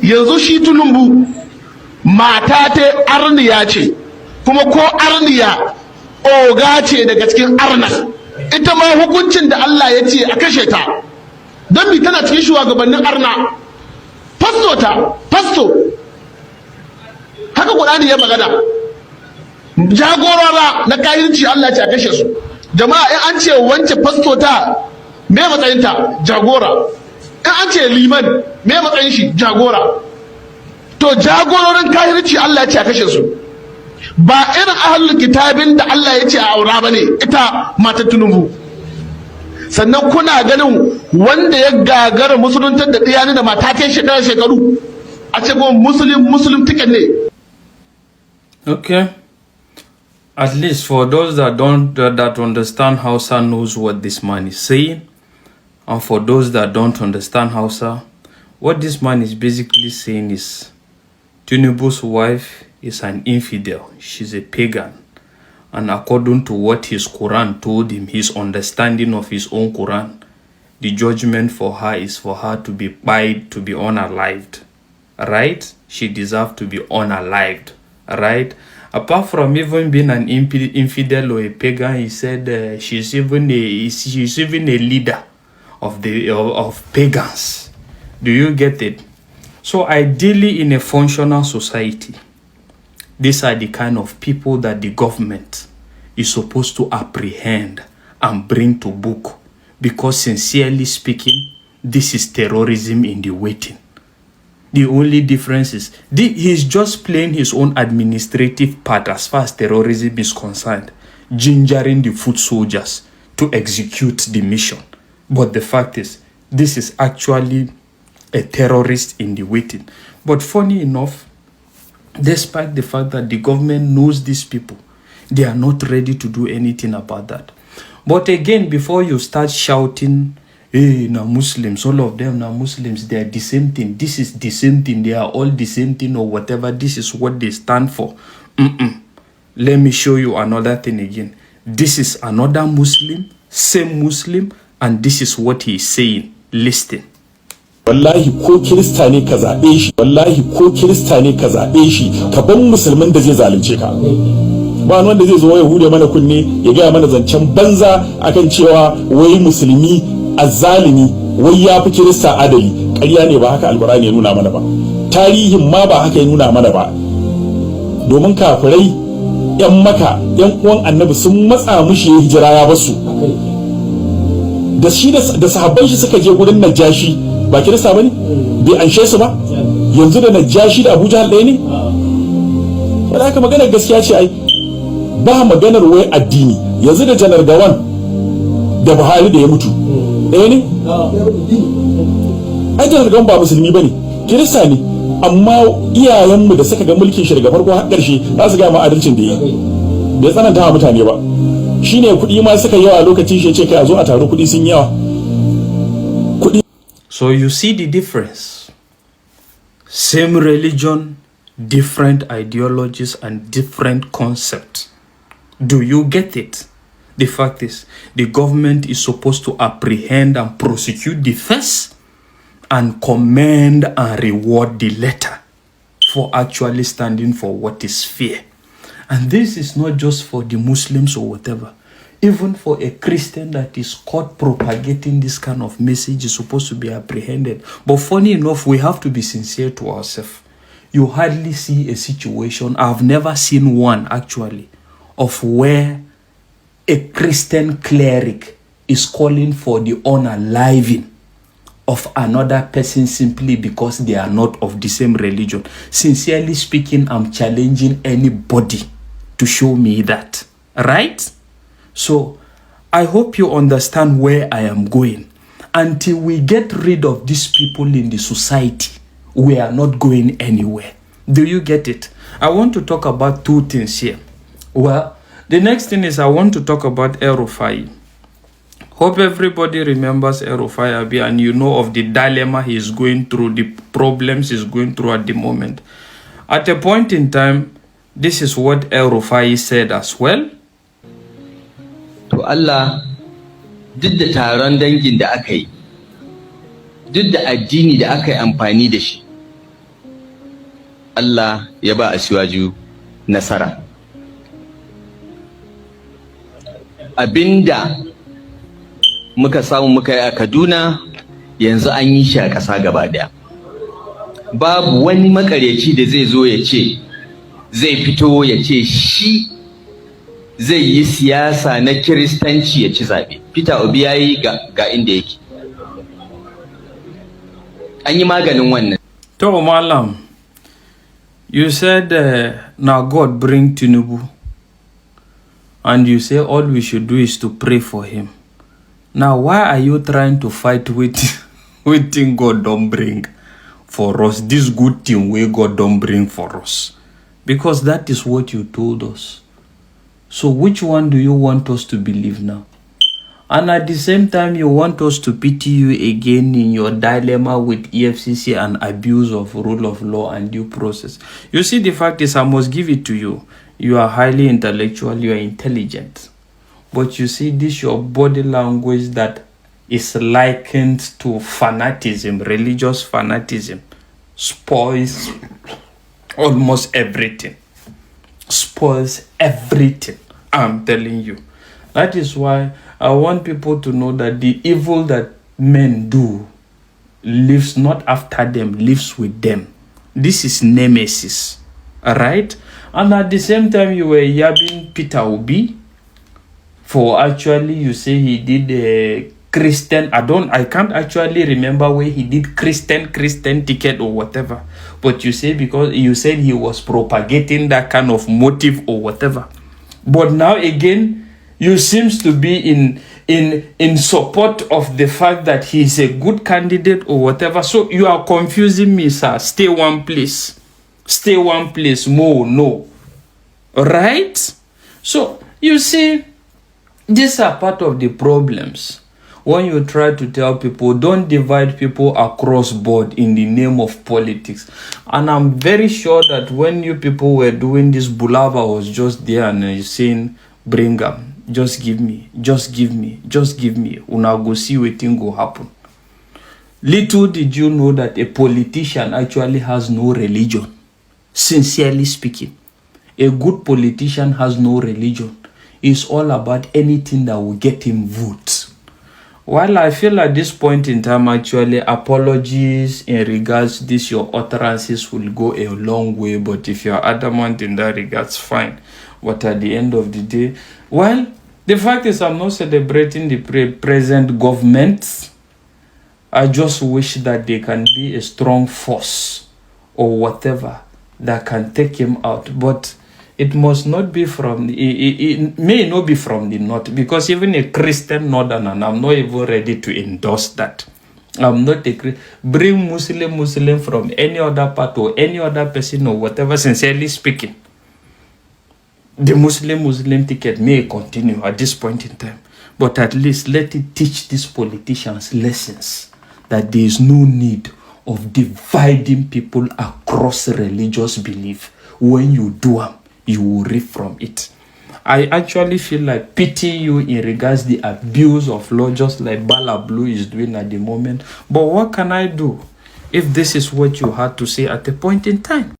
yanzu shi Tinubu mata ta arniya ce, kuma ko arniya oga ce daga cikin arnas, ita ma hukuncin da Allah ya ce a kashe ta don bi tana cikin shugabannin arna. Fasto haka Qur'ani ya magana, jagorora na kayirci Allah ya ce a kashe su. Jama'a in an ce wance fasto ta me matsayinta? Jagora. In an ce liman me matsayin shi? Jagora. To jagororin kayirci Allah ya ce a kashe su, ba irin ahlul kitabin da Allah ya ce a aura bane ita matar Tinubu. Sannan kuna ganin wanda ya gagara musuluntar da ɗiyani da mata kai shekaru a ce kuma muslim ticket ne. Okay, at least for those that understand Hausa knows what this man is saying, and for those that don't understand Hausa, what this man is basically saying is Tinubu's wife is an infidel, she's a pagan, and according to what his Quran told him, his understanding of his own Quran, the judgment for her is for her to be buried, to be unalived, right? She deserves to be unalived, right? Apart from even being an infidel or a pagan, he said she's even a leader of pagans. Do you get it? So ideally, in a functional society, these are the kind of people that the government is supposed to apprehend and bring to book, because sincerely speaking, this is terrorism in the waiting. The only difference is he's just playing his own administrative part as far as terrorism is concerned, gingering the foot soldiers to execute the mission. But the fact is, this is actually a terrorist in the waiting. But funny enough, despite the fact that the government knows these people, they are not ready to do anything about that. But again, before you start shouting, hey, now Muslims, all of them now Muslims, they are the same thing, this is the same thing, they are all the same thing or whatever, this is what they stand for. Let me show you another thing again. This is another Muslim, same Muslim, and this is what he is saying. Listen. Wallahi ko Kirista ne ka zaɓe shi, wallahi ko Kirista ne ka zaɓe shi, ka ban musulmin da zai zalunce ka. Ba wanda zai zo ya hude mana kunne ya gaya mana zancen banza akan cewa wai musulmi azzalimi wai ya fi Kirista adali. Ƙarya ne, ba haka alqur'ani ya nuna mana ba, tarihin ma ba haka ya nuna mana ba. Domin kafirai yan Maka, yan uwan Annabi sun matsa mushi ya hijira ya basu. Da shi da sahabban shi suka je gurin Najashi, ba Kirista bane, bai anshe su ba. Yanzu da Najashi da Abu Jahal ɗaya ne. Wanda haka maganar gaskiya ce ai, ba maganar wai addini. Yanzu da Janar Gawan da Buhari da ya mutu ɗaya ne. Ai Janar Gawan ba musulmi bane, Kirista ne, amma iyayenmu da suka ga mulkin shi daga farko har ƙarshe za su ga ma adalcin da yi, bai tsananta wa mutane ba. Shine kuɗi ma suka yawa lokacin shi ya ce kai a zo a taro, kuɗi sun yawa. So you see the difference. Same religion, different ideologies and different concepts. Do you get it? The fact is, the government is supposed to apprehend and prosecute the first and commend and reward the latter for actually standing for what is fair. And this is not just for the Muslims or whatever. Even for a Christian that is caught propagating this kind of message is supposed to be apprehended. But funny enough, we have to be sincere to ourselves. You hardly see a situation, I've never seen one actually, of where a Christian cleric is calling for the unaliving of another person simply because they are not of the same religion. Sincerely speaking, I'm challenging anybody to show me that, right? So I hope you understand where I am going. Until we get rid of these people in the society, we are not going anywhere. Do you get it? I want to talk about two things here. Well, the next thing is I want to talk about El-Rufai. Hope everybody remembers El-Rufai Abi, and you know of the dilemma he is going through, the problems he's going through at the moment. At a point in time, this is what El-Rufai said as well. To Allah, duk da taron dangin da aka yi, duk da addini da aka yi amfani da shi, Allah ya ba Asiwaju nasara. Abinda muka samu muka yi a Kaduna yanzu an yi shi a ƙasa gaba daya. Babu wani makaryaci da zai zo ya ce zai fito ya ce shi zai yi siyasa na Kiristanci ya ci zaɓe. Peter Obi ya yi ga inda yake. An yi maganin wannan. To Malam, you said now God bring Tinubu, and you say all we should do is to pray for him. Now why are you trying to fight with thing God don't bring for us, this good thing where God don't bring for us? Because that is what you told us. So which one do you want us to believe now? And at the same time, you want us to pity you again in your dilemma with EFCC and abuse of rule of law and due process. You see, the fact is, I must give it to you. You are highly intellectual, you are intelligent. But you see, this your body language that is likened to fanaticism, religious fanaticism, spoils almost everything. Spoils everything. I'm telling you. That is why I want people to know that the evil that men do lives not after them, lives with them. This is nemesis. Alright? And at the same time, you were yabbing Peter Obi for actually, you say he did a Christian. I can't actually remember where he did Christian ticket or whatever. But you say because you said he was propagating that kind of motive or whatever. But now again, you seems to be in support of the fact that he is a good candidate or whatever. So you are confusing me, sir. Stay one place. Stay one place. More, no. Right? So you see, these are part of the problems. When you try to tell people, don't divide people across board in the name of politics. And I'm very sure that when you people were doing this, Bulava was just there and saying, bring up. Just give me. Una go see wetin go happen. Little did you know that a politician actually has no religion. Sincerely speaking, a good politician has no religion. It's all about anything that will get him votes. While I feel at this point in time, actually, apologies in regards to this, your utterances will go a long way. But if you're adamant in that regards, fine. But at the end of the day, well, the fact is I'm not celebrating the present government. I just wish that they can be a strong force or whatever that can take him out. But it must not be from, it may not be from the north, because even a Christian northerner, and I'm not even ready to endorse that. I'm not a bring Muslim from any other part or any other person or whatever, sincerely speaking. The Muslim ticket may continue at this point in time, but at least let it teach these politicians lessons that there is no need of dividing people across religious belief. When you do them, you will reap from it. I actually feel like pity you in regards the abuse of law, just like Bala Blue is doing at the moment. But what can I do if this is what you had to say at a point in time?